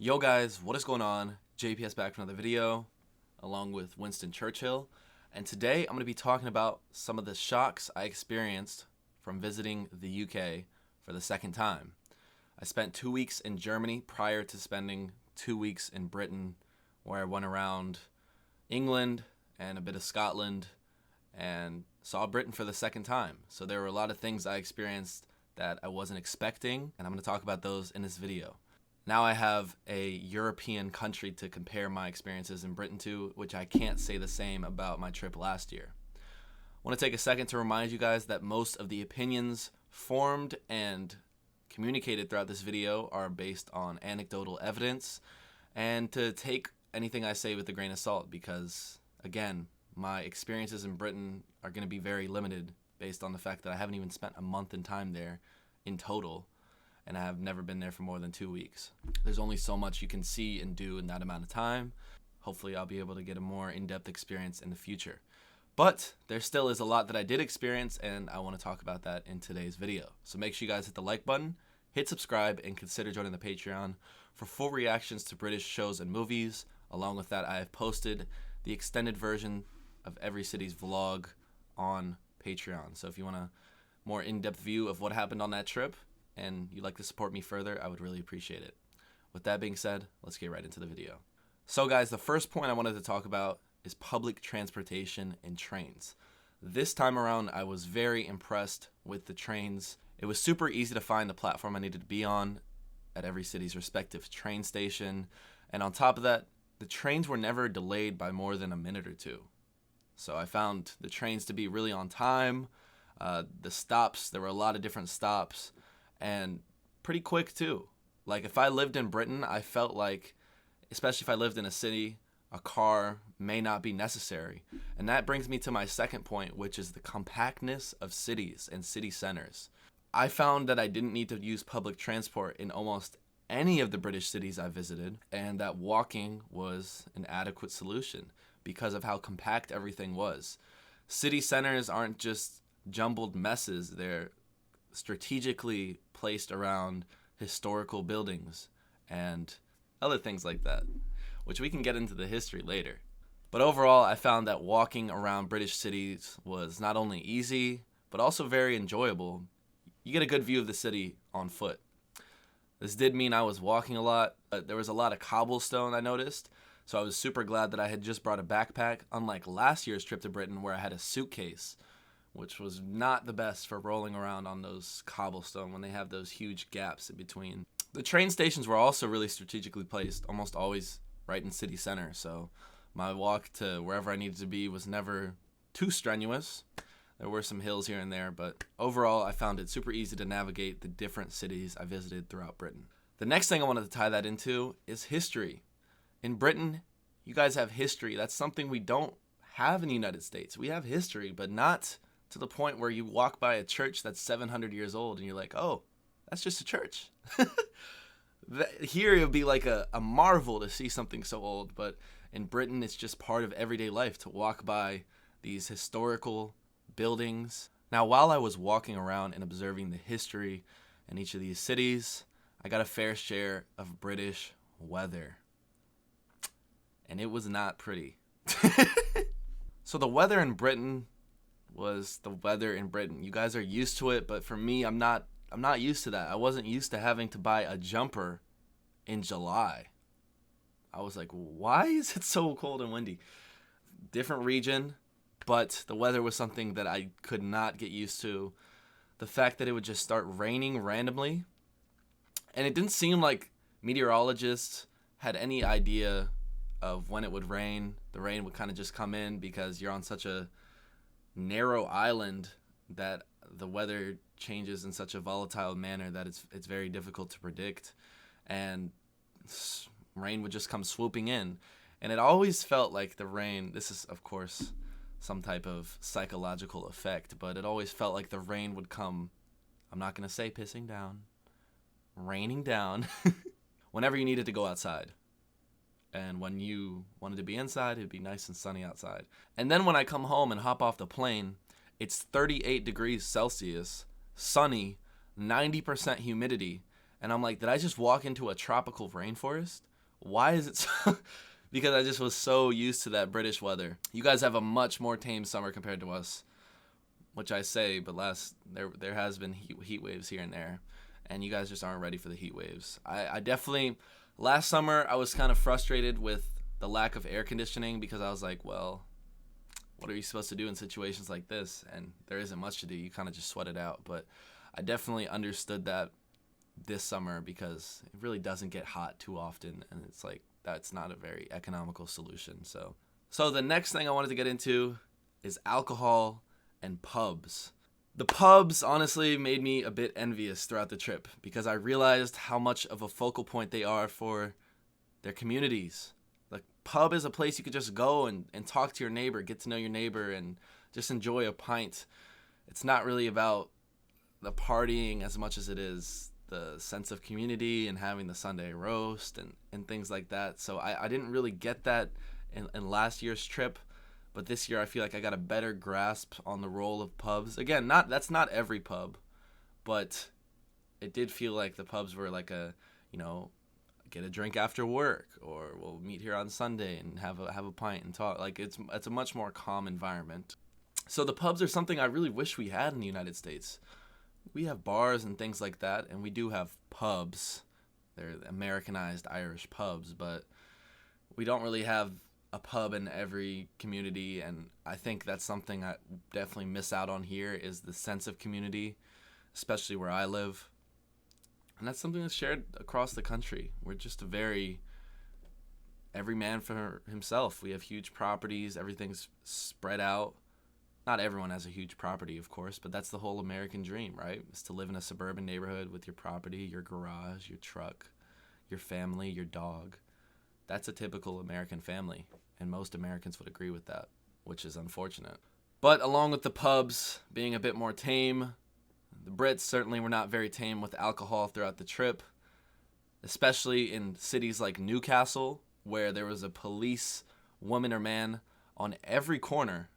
Yo guys, what is going on? JPS back for another video, along with Winston Churchill. And today I'm going to be talking about some of the shocks I experienced from visiting the UK for the second time. I spent 2 weeks in Germany prior to spending 2 weeks in Britain, where I went around England and a bit of Scotland and saw Britain for the second time. So there were a lot of things I experienced that I wasn't expecting, and I'm going to talk about those in this video. Now I have a European country to compare my experiences in Britain to, which I can't say the same about my trip last year. I want to take a second to remind you guys that most of the opinions formed and communicated throughout this video are based on anecdotal evidence, and to take anything I say with a grain of salt because, again, my experiences in Britain are going to be very limited based on the fact that I haven't even spent a month in time there in total. And I have never been there for more than 2 weeks. There's only so much you can see and do in that amount of time. Hopefully I'll be able to get a more in-depth experience in the future. But there still is a lot that I did experience, and I want to talk about that in today's video. So make sure you guys hit the like button, hit subscribe, and consider joining the Patreon for full reactions to British shows and movies. Along with that, I have posted the extended version of every city's vlog on Patreon. So if you want a more in-depth view of what happened on that trip, and you'd like to support me further, I would really appreciate it. With that being said, let's get right into the video. So guys, the first point I wanted to talk about is public transportation and trains. This time around, I was very impressed with the trains. It was super easy to find the platform I needed to be on at every city's respective train station. And on top of that, the trains were never delayed by more than a minute or two. So I found the trains to be really on time. The stops, there were a lot of different stops. And pretty quick too. Like if I lived in Britain, I felt like, especially if I lived in a city, a car may not be necessary. And that brings me to my second point, which is the compactness of cities and city centers. I found that I didn't need to use public transport in almost any of the British cities I visited, and that walking was an adequate solution because of how compact everything was. City centers aren't just jumbled messes, they're strategically placed around historical buildings and other things like that, which we can get into the history later. But overall, I found that walking around British cities was not only easy, but also very enjoyable. You get a good view of the city on foot. This did mean I was walking a lot, but there was a lot of cobblestone I noticed, so I was super glad that I had just brought a backpack, unlike last year's trip to Britain where I had a suitcase, which was not the best for rolling around on those cobblestone when they have those huge gaps in between. The train stations were also really strategically placed, almost always right in city center, so my walk to wherever I needed to be was never too strenuous. There were some hills here and there, but overall I found it super easy to navigate the different cities I visited throughout Britain. The next thing I wanted to tie that into is history. In Britain, you guys have history. That's something we don't have in the United States. We have history, but not to the point where you walk by a church that's 700 years old and you're like, oh, that's just a church. Here it would be like a marvel to see something so old, but in Britain it's just part of everyday life to walk by these historical buildings. Now, while I was walking around and observing the history in each of these cities, I got a fair share of British weather. And it was not pretty. So the weather in Britain was the weather in Britain. You guys are used to it, but for me, I'm not used to that. I wasn't used to having to buy a jumper in July. I was like, why is it so cold and windy? Different region, but the weather was something that I could not get used to. The fact that it would just start raining randomly, and it didn't seem like meteorologists had any idea of when it would rain. The rain would kind of just come in because you're on such a narrow island that the weather changes in such a volatile manner that it's very difficult to predict, and rain would just come swooping in. And it always felt like the rain, this is of course some type of psychological effect, but it always felt like the rain would come, I'm not going to say pissing down, raining down whenever you needed to go outside. And when you wanted to be inside, it'd be nice and sunny outside. And then when I come home and hop off the plane, it's 38 degrees Celsius, sunny, 90% humidity. And I'm like, did I just walk into a tropical rainforest? Why is it so? Because I just was so used to that British weather. You guys have a much more tame summer compared to us, which I say, but there has been heat waves here and there, and you guys just aren't ready for the heat waves. I definitely, last summer I was kind of frustrated with the lack of air conditioning because I was like, well, what are you supposed to do in situations like this? And there isn't much to do. You kind of just sweat it out. But I definitely understood that this summer because it really doesn't get hot too often, and it's like that's not a very economical solution. So the next thing I wanted to get into is alcohol and pubs. The pubs honestly made me a bit envious throughout the trip because I realized how much of a focal point they are for their communities. The pub is a place you could just go and talk to your neighbor, get to know your neighbor, and just enjoy a pint. It's not really about the partying as much as it is the sense of community and having the Sunday roast and things like that. So I didn't really get that in last year's trip. But this year I feel like I got a better grasp on the role of pubs. Again, that's not every pub, but it did feel like the pubs were like a, get a drink after work, or we'll meet here on Sunday and have a pint and talk. Like it's a much more calm environment. So the pubs are something I really wish we had in the United States. We have bars and things like that, and we do have pubs. They're Americanized Irish pubs, but we don't really have a pub in every community, and I think that's something I definitely miss out on here is the sense of community, especially where I live. And that's something that's shared across the country. We're just every man for himself. We have huge properties, everything's spread out. Not everyone has a huge property, of course, but that's the whole American dream, right? Is to live in a suburban neighborhood with your property, your garage, your truck, your family, your dog. That's a typical American family, and most Americans would agree with that, which is unfortunate. But along with the pubs being a bit more tame, the Brits certainly were not very tame with alcohol throughout the trip, especially in cities like Newcastle, where there was a police woman or man on every corner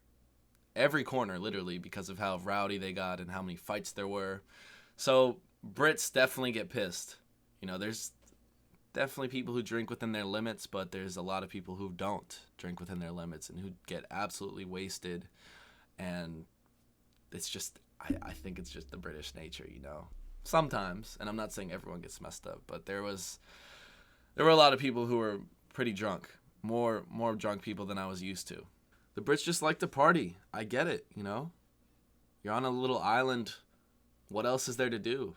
literally, because of how rowdy they got and how many fights there were. So Brits definitely get pissed. There's definitely people who drink within their limits, but there's a lot of people who don't drink within their limits and who get absolutely wasted. And it's just, I think it's just the British nature, sometimes. And I'm not saying everyone gets messed up, but there were a lot of people who were pretty drunk, more drunk people than I was used to. The Brits just like to party. I get it, You're on a little island. What else is there to do?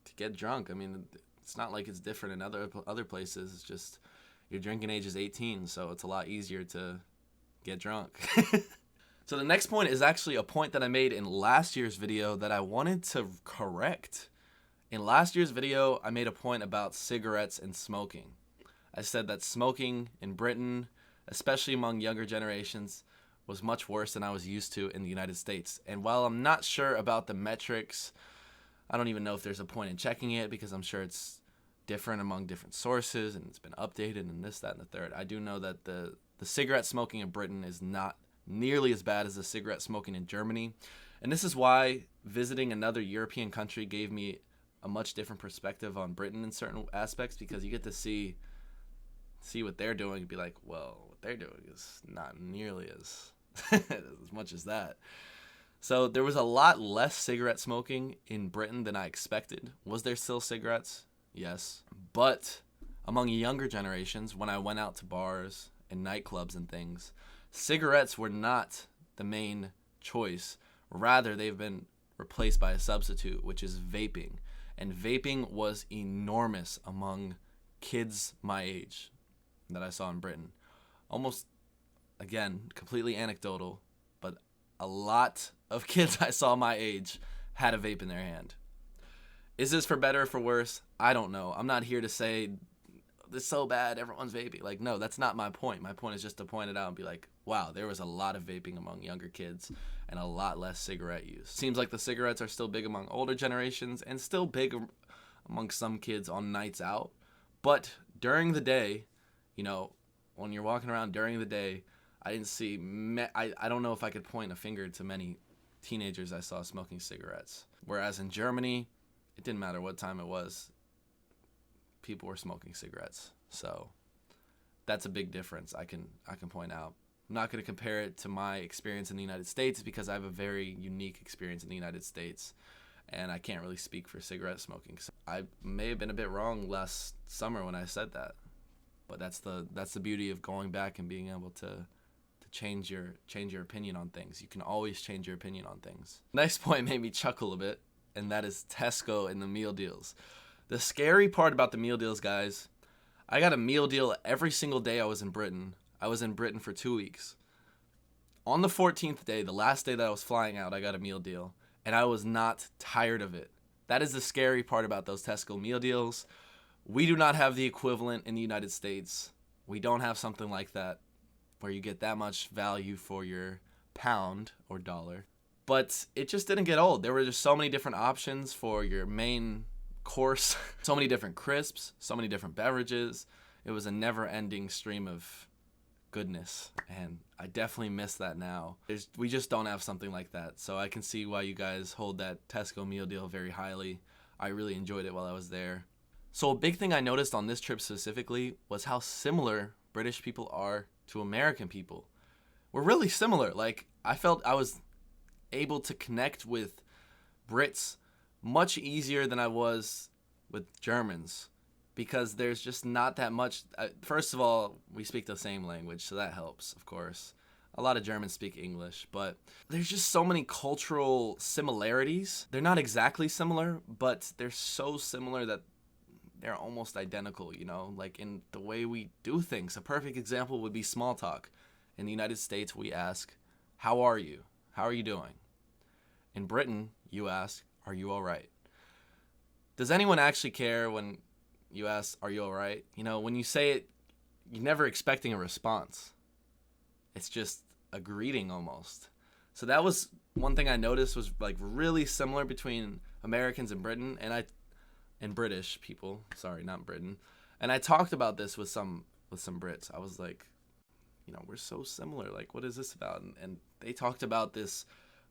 To get drunk. I mean, it's not like it's different in other places. It's just your drinking age is 18, so it's a lot easier to get drunk. So the next point is actually a point that I made in last year's video that I wanted to correct. In last year's video, I made a point about cigarettes and smoking. I said that smoking in Britain, especially among younger generations, was much worse than I was used to in the United States. And while I'm not sure about the metrics, I don't even know if there's a point in checking it because I'm sure it's different among different sources and it's been updated and this, that, and the third. I do know that the cigarette smoking in Britain is not nearly as bad as the cigarette smoking in Germany. And this is why visiting another European country gave me a much different perspective on Britain in certain aspects, because you get to see what they're doing and be like, well, what they're doing is not nearly as much as that. So there was a lot less cigarette smoking in Britain than I expected. Was there still cigarettes? Yes. But among younger generations, when I went out to bars and nightclubs and things, cigarettes were not the main choice. Rather, they've been replaced by a substitute, which is vaping. And vaping was enormous among kids my age that I saw in Britain. Almost, again, completely anecdotal, but a lot of kids I saw my age had a vape in their hand. Is this for better or for worse? I don't know. I'm not here to say this is so bad, everyone's vaping. Like, no, that's not my point. My point is just to point it out and be like, wow, there was a lot of vaping among younger kids and a lot less cigarette use. Seems like the cigarettes are still big among older generations and still big among some kids on nights out. But during the day, when you're walking around during the day, I didn't see, I don't know if I could point a finger to many teenagers I saw smoking cigarettes. Whereas in Germany, it didn't matter what time it was, people were smoking cigarettes. So that's a big difference I can point out. I'm not going to compare it to my experience in the United States because I have a very unique experience in the United States, and I can't really speak for cigarette smoking. So I may have been a bit wrong last summer when I said that, but that's the beauty of going back and being able to change your opinion on things. You can always change your opinion on things. Next point made me chuckle a bit, and that is Tesco and the meal deals. The scary part about the meal deals, guys, I got a meal deal every single day I was in Britain. I was in Britain for 2 weeks. On the 14th day, the last day that I was flying out, I got a meal deal, and I was not tired of it. That is the scary part about those Tesco meal deals. We do not have the equivalent in the United States. We don't have something like that where you get that much value for your pound or dollar. But it just didn't get old. There were just so many different options for your main course, so many different crisps, so many different beverages. It was a never-ending stream of goodness, and I definitely miss that now. We just don't have something like that, so I can see why you guys hold that Tesco meal deal very highly. I really enjoyed it while I was there. So a big thing I noticed on this trip specifically was how similar British people are to American people. We're really similar. Like, I felt I was able to connect with Brits much easier than I was with Germans, because there's just not that much. First of all, we speak the same language, so that helps, of course. A lot of Germans speak English, but there's just so many cultural similarities. They're not exactly similar, but they're so similar that they're almost identical, you know, like in the way we do things. A perfect example would be small talk. In the United States, we ask, "How are you? How are you doing?" In Britain, you ask, "Are you all right?" Does anyone actually care when you ask, "Are you all right?" You know, when you say it, you're never expecting a response. It's just a greeting almost. So that was one thing I noticed was like really similar between Americans and Britain, and British people. Sorry, not Britain. And I talked about this with some Brits. I was like, you know, we're so similar. Like, what is this about? And they talked about this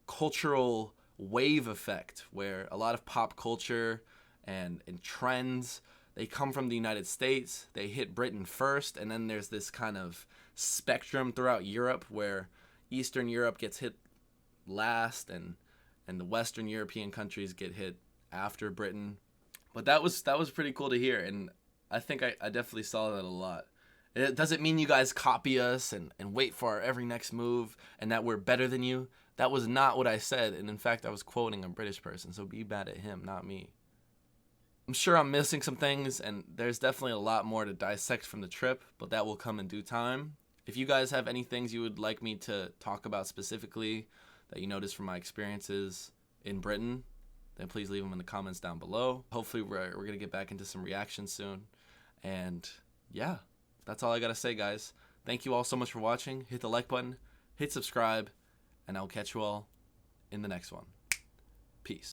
cultural wave effect where a lot of pop culture and trends, they come from the United States, they hit Britain first, and then there's this kind of spectrum throughout Europe where Eastern Europe gets hit last and the Western European countries get hit after Britain. But that was pretty cool to hear, and I think I definitely saw that a lot. It doesn't mean you guys copy us and wait for our every next move and that we're better than you. That was not what I said, and in fact, I was quoting a British person, so be mad at him, not me. I'm sure I'm missing some things, and there's definitely a lot more to dissect from the trip, but that will come in due time. If you guys have any things you would like me to talk about specifically that you noticed from my experiences in Britain, then please leave them in the comments down below. Hopefully we're going to get back into some reactions soon. And yeah, that's all I got to say, guys. Thank you all so much for watching. Hit the like button, hit subscribe, and I'll catch you all in the next one. Peace.